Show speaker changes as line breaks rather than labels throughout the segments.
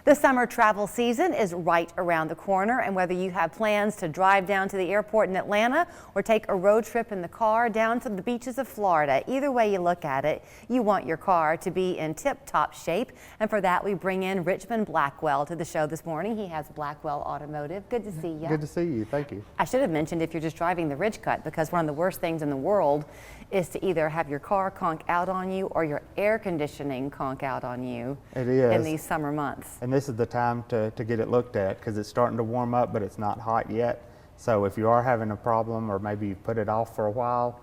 The summer travel season is right around the corner, and whether you have plans to drive down to the airport in Atlanta or take a road trip in the car down to the beaches of Florida, either way you look at it, you want your car to be in tip-top shape. And for that, we bring in Richmond Blackwell to the show this morning. He has Blackwell Automotive. Good to see you.
Good to see you. Thank you.
I should have mentioned if you're just driving the ridge cut, because one of the worst things in the world is to either have your car conk out on you or your air conditioning conk out on you.
It is.
In these summer months.
And this is the time to get it looked at, because it's starting to warm up, but it's not hot yet. So if you are having a problem, or maybe you put it off for a while,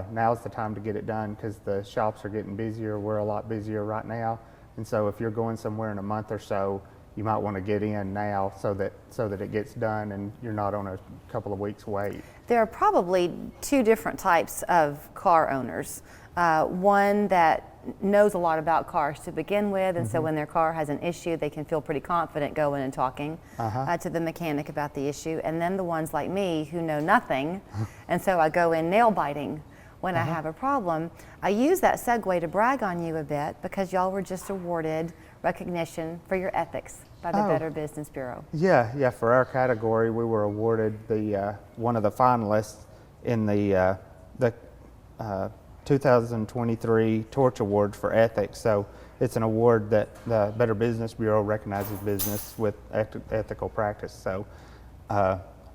now's the time to get it done, because the shops are getting busier. We're a lot busier right now. And so if you're going somewhere in a month or so, you might want to get in now so that it gets done and you're not on a couple of weeks wait.
There are probably two different types of car owners. One that knows a lot about cars to begin with, and so when their car has an issue, they can feel pretty confident going and talking to the mechanic about the issue. And then the ones like me who know nothing, and so I go in nail biting when I have a problem. I use that segue to brag on you a bit, because y'all were just awarded recognition for your ethics by the Better Business Bureau.
Yeah, for our category, we were awarded the one of the finalists in the 2023 Torch Awards for Ethics. So it's an award that the Better Business Bureau recognizes business with ethical practice. So,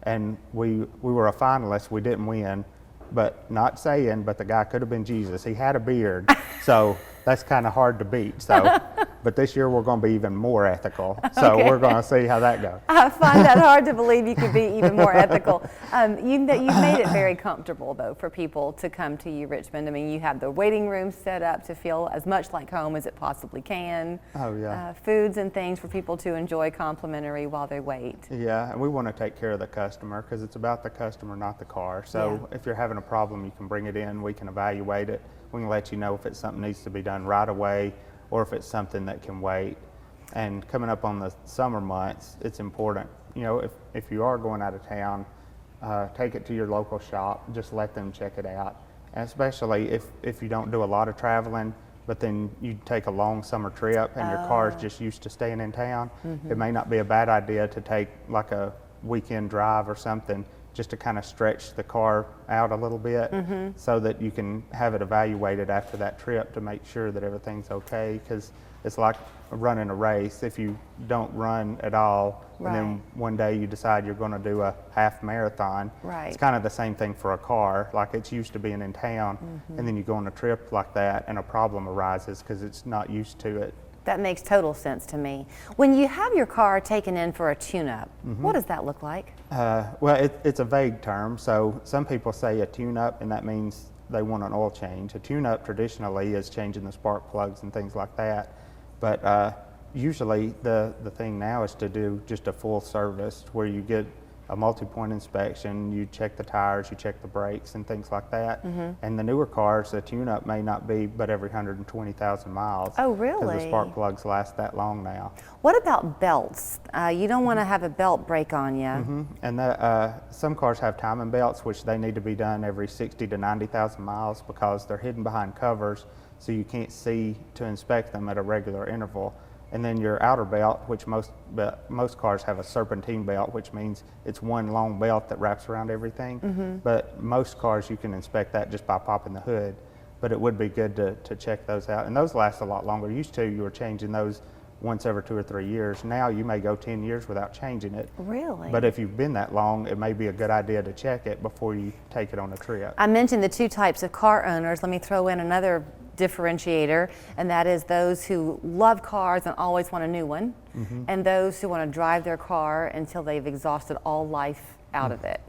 and we were a finalist. We didn't win, but the guy could have been Jesus. He had a beard, so that's kind of hard to beat. So, but this year we're going to be even more ethical. So we're going to see how that goes.
I find that hard to believe you could be even more ethical. You've made it very comfortable, though, for people to come to you, Richmond. I mean, you have the waiting room set up to feel as much like home as it possibly can.
Oh, yeah.
Foods and things for people to enjoy complimentary while they wait.
Yeah, and we want to take care of the customer, because it's about the customer, not the car. So if you're having a problem, you can bring it in. We can evaluate it. We can let you know if it's something that needs to be done right away, or if it's something that can wait. And coming up on the summer months, it's important. You know, if you are going out of town, take it to your local shop. Just let them check it out. And especially if you don't do a lot of traveling, but then you take a long summer trip and your car is just used to staying in town, it may not be a bad idea to take like a weekend drive or something, just to kind of stretch the car out a little bit, so that you can have it evaluated after that trip to make sure that everything's okay, because it's like running a race. If you don't run at all, and then one day you decide you're going to do a half marathon, it's kind of the same thing for a car. Like, it's used to being in town, and then you go on a trip like that and a problem arises because it's not used to it.
That makes total sense to me. When you have your car taken in for a tune-up, what does that look like?
Well, it's a vague term. So some people say a tune-up, and that means they want an oil change. A tune-up traditionally is changing the spark plugs and things like that. But usually the thing now is to do just a full service, where you get a multi-point inspection, you check the tires, you check the brakes and things like that. And the newer cars, the tune-up may not be but every 120,000 miles.
Oh, really?
Because the spark plugs last that long now.
What about belts? You don't want to have a belt break on you.
And some cars have timing belts, which they need to be done every 60 to 90,000 miles, because they're hidden behind covers, so you can't see to inspect them at a regular interval. And then your outer belt, which most cars have a serpentine belt, which means it's one long belt that wraps around everything. But most cars, you can inspect that just by popping the hood. But it would be good to check those out. And those last a lot longer. Used to, you were changing those once every 2 or 3 years. Now you may go 10 years without changing it.
Really?
But if you've been that long, it may be a good idea to check it before you take it on a trip.
I mentioned the two types of car owners. Let me throw in another differentiator, and that is those who love cars and always want a new one, and those who want to drive their car until they've exhausted all life out of it.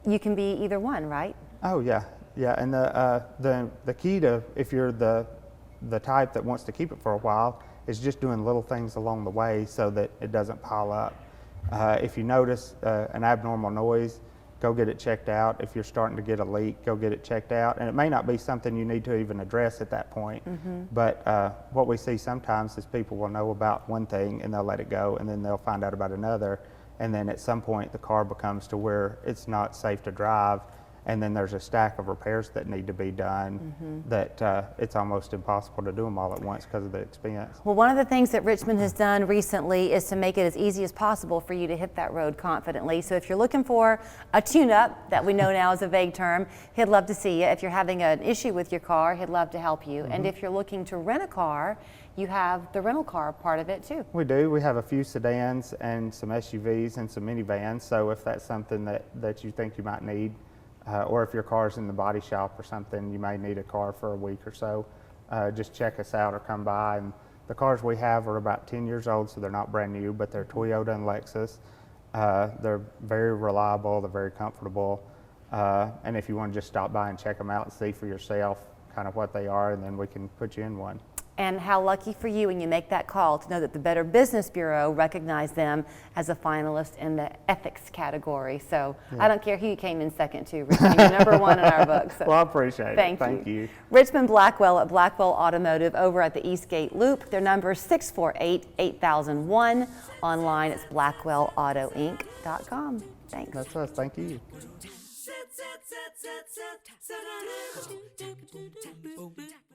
You can be either one, right?
Oh yeah. And the key to, if you're the type that wants to keep it for a while, is just doing little things along the way so that it doesn't pile up. If you notice an abnormal noise, go get it checked out. If you're starting to get a leak, go get it checked out. And it may not be something you need to even address at that point. But what we see sometimes is people will know about one thing and they'll let it go, and then they'll find out about another. And then at some point the car becomes to where it's not safe to drive, and then there's a stack of repairs that need to be done that it's almost impossible to do them all at once because of the expense.
Well, one of the things that Richmond has done recently is to make it as easy as possible for you to hit that road confidently. So if you're looking for a tune-up, that we know now is a vague term, he'd love to see you. If you're having an issue with your car, he'd love to help you. And if you're looking to rent a car, you have the rental car part of it too.
We do. We have a few sedans and some SUVs and some minivans. So if that's something that you think you might need, or if your car's in the body shop or something, you may need a car for a week or so, just check us out or come by. And the cars we have are about 10 years old, so they're not brand new, but they're Toyota and Lexus. They're very reliable, they're very comfortable. And if you want to just stop by and check them out and see for yourself kind of what they are, and then we can put you in one.
And how lucky for you when you make that call to know that the Better Business Bureau recognized them as a finalist in the ethics category. So I don't care who you came in second to, Richmond, you're number one in our book. So
Well, I appreciate it.
thank
you.
Richmond Blackwell at Blackwell Automotive over at the Eastgate Loop. Their number is 648-8001. Online, it's blackwellautoinc.com. Thanks.
That's us. Thank you.